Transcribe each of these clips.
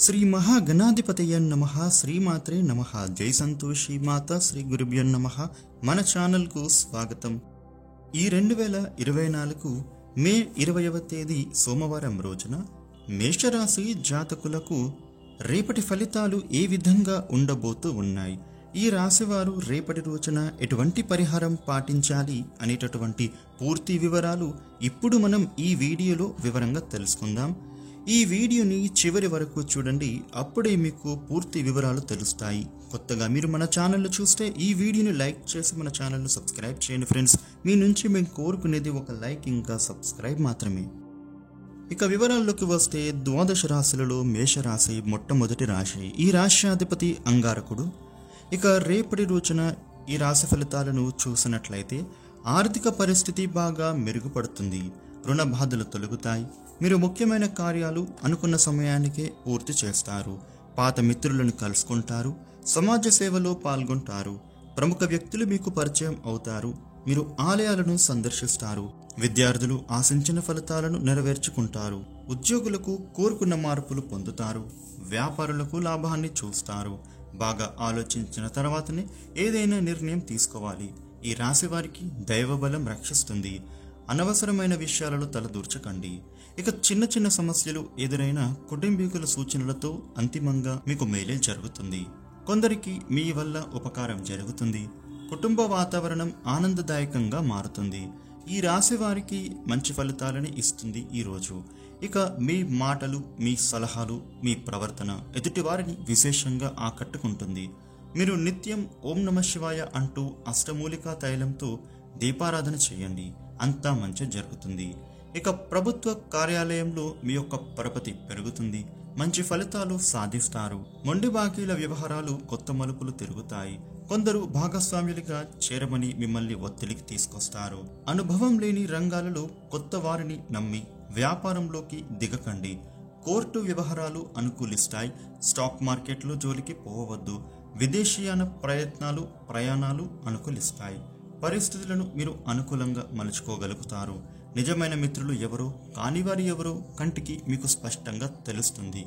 శ్రీ మహాగణాధిపతయ నమః, శ్రీమాత్రే నమః. జై సంతోషి మాత, శ్రీ గురుభ్యో నమః. మన ఛానల్కు స్వాగతం. ఈ 2024 మే 20వ తేదీ సోమవారం రోజున మేషరాశి జాతకులకు రేపటి ఫలితాలు ఏ విధంగా ఉండబోతూ ఉన్నాయి, ఈ రాశివారు రేపటి రోజున ఎటువంటి పరిహారం పాటించాలి అనేటటువంటి పూర్తి వివరాలు ఇప్పుడు మనం ఈ వీడియోలో వివరంగా తెలుసుకుందాం. ఈ వీడియోని చివరి వరకు చూడండి, అప్పుడే మీకు పూర్తి వివరాలు తెలుస్తాయి. కొత్తగా మీరు మన ఛానల్ చూస్తే ఈ వీడియోని లైక్ చేసి మన ఛానల్ను సబ్స్క్రైబ్ చేయండి ఫ్రెండ్స్. మీ నుంచి మేము కోరుకునేది ఒక లైక్ ఇంకా సబ్స్క్రైబ్ మాత్రమే. ఇక వివరాల్లోకి వస్తే, ద్వాదశ రాశులలో మేషరాశి మొట్టమొదటి రాశి. ఈ రాశ్యాధిపతి అంగారకుడు. ఇక రేపటి రోజున ఈ రాశి ఫలితాలను చూసినట్లయితే ఆర్థిక పరిస్థితి బాగా మెరుగుపడుతుంది. రుణ బాధలు తొలగుతాయి. మీరు ముఖ్యమైన కార్యాలు అనుకున్న సమయానికే పూర్తి చేస్తారు. పాత మిత్రులను కలుసుకుంటారు. సమాజ సేవలో పాల్గొంటారు. ప్రముఖ వ్యక్తులు మీకు పరిచయం అవుతారు. మీరు ఆలయాలను సందర్శిస్తారు. విద్యార్థులు ఆశించిన ఫలితాలను నెరవేర్చుకుంటారు. ఉద్యోగులకు కోరుకున్న మార్పులు పొందుతారు. వ్యాపారులకు లాభాన్ని చూస్తారు. బాగా ఆలోచించిన తర్వాతనే ఏదైనా నిర్ణయం తీసుకోవాలి. ఈ రాశి వారికి దైవబలం రక్షిస్తుంది. అనవసరమైన విషయాలలో తలదూర్చకండి. ఇక చిన్న చిన్న సమస్యలు ఎదురైన కుటుంబీకుల సూచనలతో అంతిమంగా మీకు మేలే జరుగుతుంది. కొందరికి మీ వల్ల ఉపకారం జరుగుతుంది. కుటుంబ వాతావరణం ఆనందదాయకంగా మారుతుంది. ఈ రాశి వారికి మంచి ఫలితాలని ఇస్తుంది ఈ రోజు. ఇక మీ మాటలు, మీ సలహాలు, మీ ప్రవర్తన ఎదుటి వారిని విశేషంగా ఆకట్టుకుంటుంది. మీరు నిత్యం ఓం నమః శివాయ అంటూ అష్టమూలికా తైలంతో దీపారాధన చేయండి. అంతా మంచి జరుగుతుంది. ఇక ప్రభుత్వ కార్యాలయంలో మీ యొక్క పరపతి పెరుగుతుంది. మంచి ఫలితాలు సాధిస్తారు. మొండి బాకీల వ్యవహారాలు కొత్త మలుపులు తిరుగుతాయి. కొందరు భాగస్వామ్యులుగా చేరమని మిమ్మల్ని ఒత్తిడికి తీసుకొస్తారు. అనుభవం లేని రంగాలలో కొత్త వారిని నమ్మి వ్యాపారంలోకి దిగకండి. కోర్టు వ్యవహారాలు అనుకూలిస్తాయి. స్టాక్ మార్కెట్లో జోలికి పోవద్దు. విదేశీయాన ప్రయాణాలు అనుకూలిస్తాయి. పరిస్థితులను మీరు అనుకూలంగా మలుచుకోగలుగుతారు. నిజమైన మిత్రులు ఎవరో, కానివారి ఎవరో కంటికి మీకు స్పష్టంగా తెలుస్తుంది.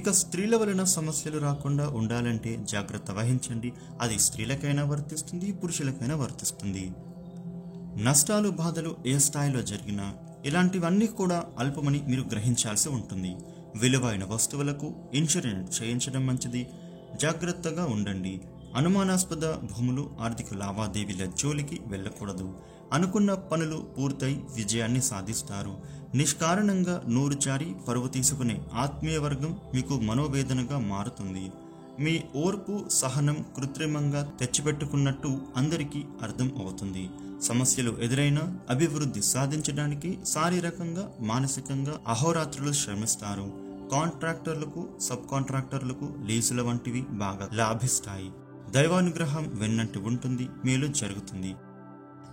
ఇక స్త్రీల వలన సమస్యలు రాకుండా ఉండాలంటే జాగ్రత్త వహించండి. అది స్త్రీలకైనా వర్తిస్తుంది, పురుషులకైనా వర్తిస్తుంది. నష్టాలు, బాధలు ఏ స్థాయిలో జరిగినా ఇలాంటివన్నీ కూడా అల్పమని మీరు గ్రహించాల్సి ఉంటుంది. విలువైన వస్తువులకు ఇన్సూరెన్స్ చేయించడం మంచిది. జాగ్రత్తగా ఉండండి. అనుమానాస్పద భూములు, ఆర్థిక లావాదేవీల జోలికి వెళ్ళకూడదు. అనుకున్న పనులు పూర్తయి విజయాన్ని సాధిస్తారు. నిష్కారణంగా నోరు జారి పరువు తీసుకునే ఆత్మీయ వర్గం మీకు మనోవేదనగా మారుతుంది. మీ ఓర్పు, సహనం కృత్రిమంగా తెచ్చిపెట్టుకున్నట్టు అందరికీ అర్థం అవుతుంది. సమస్యలు ఎదురైనా అభివృద్ధి సాధించడానికి శారీరకంగా, మానసికంగా అహోరాత్రులు శ్రమిస్తారు. కాంట్రాక్టర్లకు, సబ్ కాంట్రాక్టర్లకు లీజుల వంటివి బాగా లాభిస్తాయి. దైవానుగ్రహం వెన్నంటి ఉంటుంది. మేలు జరుగుతుంది.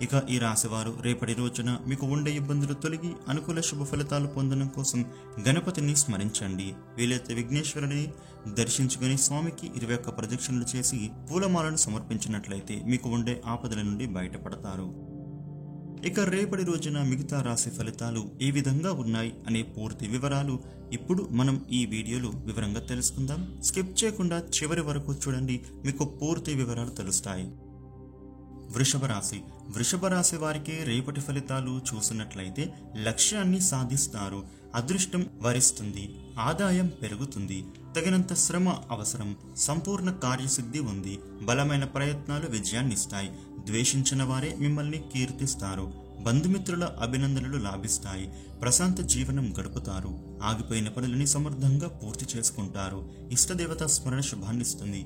ఇక ఈ రాశివారు రేపటి రోజున మీకు ఉండే ఇబ్బందులు తొలగి అనుకూల శుభ ఫలితాలు పొందడం కోసం గణపతిని స్మరించండి. వీలైతే విఘ్నేశ్వరుని దర్శించుకుని స్వామికి 21 ప్రదక్షిణలు చేసి పూలమాలను సమర్పించినట్లయితే మీకు ఉండే ఆపదల నుండి బయటపడతారు. ఇక రేపటి రోజున మిగతా రాశి ఫలితాలు ఏ విధంగా ఉన్నాయి అనే పూర్తి వివరాలు ఇప్పుడు మనం ఈ వీడియోలో వివరంగా తెలుసుకుందాం. స్కిప్ చేయకుండా చివరి వరకు చూడండి, మీకు పూర్తి వివరాలు తెలుస్తాయి. వృషభ రాశి. వృషభ రాశి వారికి రేపటి ఫలితాలు చూసినట్లయితే లక్ష్యాన్ని సాధిస్తారు. అదృష్టం వరిస్తుంది. ఆదాయం పెరుగుతుంది. తగినంత శ్రమ అవసరం. సంపూర్ణ కార్యసిద్ధి ఉంది. బలమైన ప్రయత్నాలు విజయాన్నిస్తాయి. ద్వేషించిన వారే మిమ్మల్ని కీర్తిస్తారు. బంధుమిత్రుల అభినందనలు లాభిస్తాయి. ప్రశాంత జీవనం గడుపుతారు. ఆగిపోయిన పనులని సమర్థంగా పూర్తి చేసుకుంటారు. ఇష్టదేవత స్మరణ శుభాన్నిస్తుంది.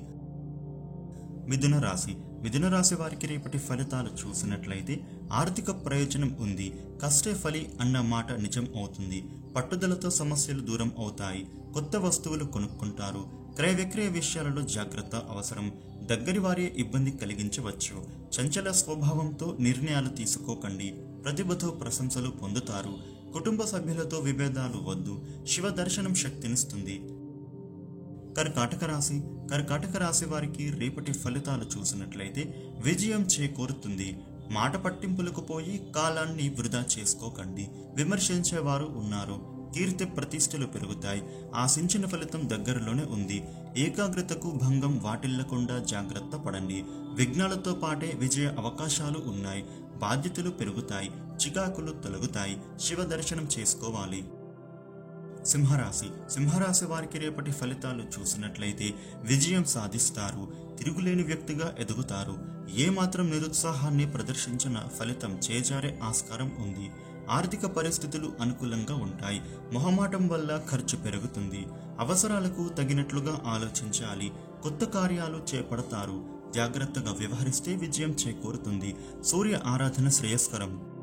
మిథున రాశి. మిథున రాశి వారికి రేపటి ఫలితాలు చూసినట్లయితే ఆర్థిక ప్రయోజనం ఉంది. కష్టే ఫలి అన్న మాట నిజం అవుతుంది. పట్టుదలతో సమస్యలు దూరం అవుతాయి. కొత్త వస్తువులు కొనుక్కుంటారు. క్రయ విక్రయ విషయాలలో జాగ్రత్త అవసరం. దగ్గరి వారే ఇబ్బంది కలిగించవచ్చు. చంచల స్వభావంతో నిర్ణయాలు తీసుకోకండి. ప్రతిభతో ప్రశంసలు పొందుతారు. కుటుంబ సభ్యులతో విభేదాలు వద్దు. శివ దర్శనం శక్తినిస్తుంది. కర్కాటక రాశి. కర్కాటక రాశి వారికి రేపటి ఫలితాలు చూసినట్లయితే విజయం చేకూరుతుంది. మాట పట్టింపులకు పోయి కాలాన్ని వృధా చేసుకోకండి. విమర్శించేవారు ఉన్నారు. కీర్తి ప్రతిష్టలు పెరుగుతాయి. ఆశించిన ఫలితం దగ్గరలోనే ఉంది. ఏకాగ్రతకు భంగం వాటిల్లకుండా జాగ్రత్త పడండి. విఘ్నాలతో పాటే విజయ అవకాశాలు ఉన్నాయి. బాధ్యతలు పెరుగుతాయి. చికాకులు తొలగుతాయి. శివ దర్శనం చేసుకోవాలి. సింహరాశి వారికి రేపటి ఫలితాలు చూసినట్లయితే విజయం సాధిస్తారు. తిరుగులేని వ్యక్తిగా ఎదుగుతారు. ఏమాత్రం నిరుత్సాహాన్ని ప్రదర్శించిన ఫలితం చేజారే ఆస్కారం ఉంది. ఆర్థిక పరిస్థితులు అనుకూలంగా ఉంటాయి. మొహమాటం వల్ల ఖర్చు పెరుగుతుంది. అవసరాలకు తగినట్లుగా ఆలోచించాలి. కొత్త కార్యాలు చేపడతారు. జాగ్రత్తగా వ్యవహరిస్తే విజయం చేకూరుతుంది. సూర్య ఆరాధన శ్రేయస్కరం.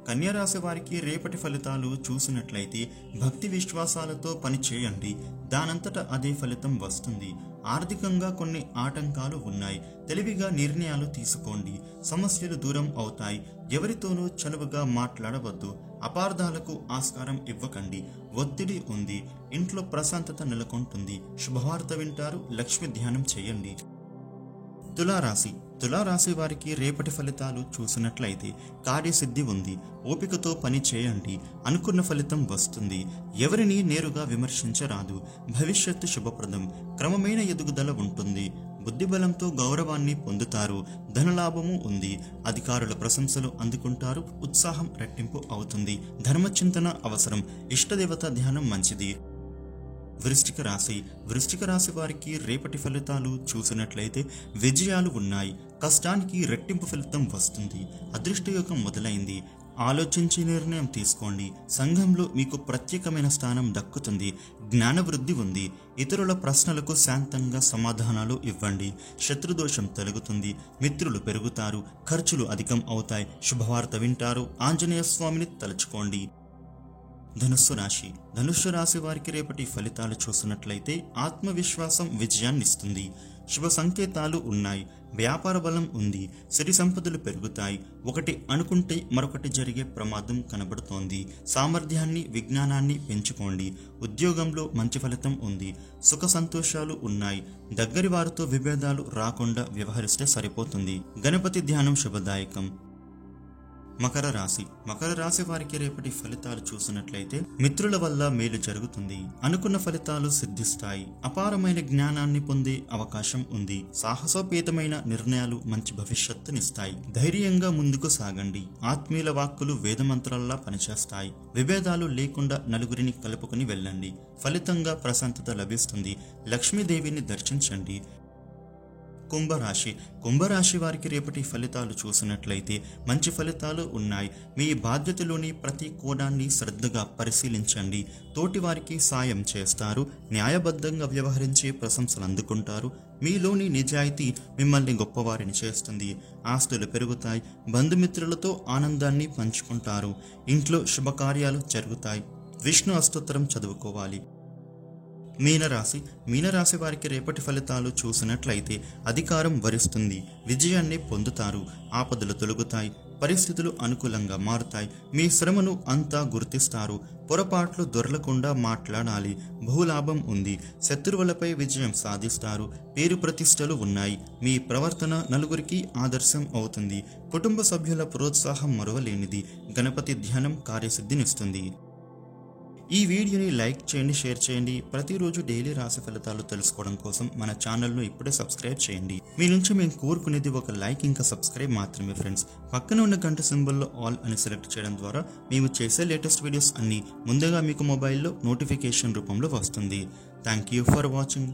కన్యరాశి వారికి రేపటి ఫలితాలు చూసినట్లయితే భక్తి విశ్వాసాలతో పని చేయండి. దానంతట అదే ఫలితం వస్తుంది. ఆర్థికంగా కొన్ని ఆటంకాలు ఉన్నాయి. తెలివిగా నిర్ణయాలు తీసుకోండి. సమస్యలు దూరం అవుతాయి. ఎవరితోనూ చనువుగా మాట్లాడవద్దు. అపార్థాలకు ఆస్కారం ఇవ్వకండి. ఒత్తిడి ఉంది. ఇంట్లో ప్రశాంతత నెలకొంటుంది. శుభవార్త వింటారు. లక్ష్మి ధ్యానం చేయండి. తులారాశి వారికి రేపటి ఫలితాలు చూసినట్లయితే కార్యసిద్ధి ఉంది. ఓపికతో పని చేయండి. అనుకున్న ఫలితం వస్తుంది. ఎవరిని నేరుగా విమర్శించరాదు. భవిష్యత్తు శుభప్రదం. క్రమమైన ఎదుగుదల ఉంటుంది. బుద్ధిబలంతో గౌరవాన్ని పొందుతారు. ధనలాభము ఉంది. అధికారుల ప్రశంసలు అందుకుంటారు. ఉత్సాహం రెట్టింపు అవుతుంది. ధర్మచింతన అవసరం. ఇష్టదేవత ధ్యానం మంచిది. వృశ్చిక రాశి వారికి రేపటి ఫలితాలు చూసినట్లయితే విజయాలు ఉన్నాయి. కష్టానికి రెట్టింపు ఫలితం వస్తుంది. అదృష్టయోగం మొదలైంది. ఆలోచించి నిర్ణయం తీసుకోండి. సంఘంలో మీకు ప్రత్యేకమైన స్థానం దక్కుతుంది. జ్ఞానవృద్ధి ఉంది. ఇతరుల ప్రశ్నలకు శాంతంగా సమాధానాలు ఇవ్వండి. శత్రుదోషం తొలగుతుంది. మిత్రులు పెరుగుతారు. ఖర్చులు అధికం అవుతాయి. శుభవార్త వింటారు. ఆంజనేయ స్వామిని తలుచుకోండి. ధనుస్సు రాశి వారికి రేపటి ఫలితాలు చూసినట్లయితే ఆత్మవిశ్వాసం విజయాన్నిస్తుంది. శుభ సంకేతాలు ఉన్నాయి. వ్యాపార బలం ఉంది. సిరి సంపదలు పెరుగుతాయి. ఒకటి అనుకుంటే మరొకటి జరిగే ప్రమాదం కనబడుతోంది. సామర్థ్యాన్ని విజ్ఞానాన్ని పెంచుకోండి. ఉద్యోగంలో మంచి ఫలితం ఉంది. సుఖ సంతోషాలు ఉన్నాయి. దగ్గరి వారితో విభేదాలు రాకుండా వ్యవహరిస్తే సరిపోతుంది. గణపతి ధ్యానం శుభదాయకం. మకర రాశి వారికి రేపటి ఫలితాలు చూసినట్లయితే మిత్రుల వల్ల మేలు జరుగుతుంది. అనుకున్న ఫలితాలు సిద్ధిస్తాయి. అపారమైన జ్ఞానాన్ని పొందే అవకాశం ఉంది. సాహసోపేతమైన నిర్ణయాలు మంచి భవిష్యత్తునిస్తాయి. ధైర్యంగా ముందుకు సాగండి. ఆత్మీయుల వాక్కులు వేదమంత్రాల్లా పనిచేస్తాయి. విభేదాలు లేకుండా నలుగురిని కలుపుకుని వెళ్ళండి. ఫలితంగా ప్రశాంతత లభిస్తుంది. లక్ష్మీదేవిని దర్శించండి. కుంభరాశి వారికి రేపటి ఫలితాలు చూసినట్లయితే మంచి ఫలితాలు ఉన్నాయి. మీ బాధ్యతలోని ప్రతి కోణాన్ని శ్రద్ధగా పరిశీలించండి. తోటి వారికి సాయం చేస్తారు. న్యాయబద్ధంగా వ్యవహరించి ప్రశంసలు అందుకుంటారు. మీలోని నిజాయితీ మిమ్మల్ని గొప్పవారిని చేస్తుంది. ఆస్తులు పెరుగుతాయి. బంధుమిత్రులతో ఆనందాన్ని పంచుకుంటారు. ఇంట్లో శుభకార్యాలు జరుగుతాయి. విష్ణు అష్టోత్తరం చదువుకోవాలి. మీనరాశి వారికి రేపటి ఫలితాలు చూసినట్లయితే అధికారం వరిస్తుంది. విజయాన్ని పొందుతారు. ఆపదలు తొలగుతాయి. పరిస్థితులు అనుకూలంగా మారుతాయి. మీ శ్రమను అంతా గుర్తిస్తారు. పొరపాట్లు దొరలకుండా మాట్లాడాలి. బహులాభం ఉంది. శత్రువులపై విజయం సాధిస్తారు. పేరు ప్రతిష్టలు ఉన్నాయి. మీ ప్రవర్తన నలుగురికి ఆదర్శం అవుతుంది. కుటుంబ సభ్యుల ప్రోత్సాహం మరువలేనిది. గణపతి ధ్యానం కార్యసిద్ధినిస్తుంది. ఈ వీడియోని లైక్ చేయండి, షేర్ చేయండి. ప్రతిరోజు డైలీ రాశి ఫలితాలు తెలుసుకోవడం కోసం మన ఛానల్ను ఇప్పుడే సబ్స్క్రైబ్ చేయండి. మీ నుంచి మేము కోరుకునేది ఒక లైక్ ఇంకా సబ్స్క్రైబ్ మాత్రమే ఫ్రెండ్స్. పక్కన ఉన్న గంట సింబల్లో ఆల్ అని సెలెక్ట్ చేయడం ద్వారా మేము చేసే లేటెస్ట్ వీడియోస్ అన్ని ముందుగా మీకు మొబైల్లో నోటిఫికేషన్ రూపంలో వస్తుంది. Thank you for watching.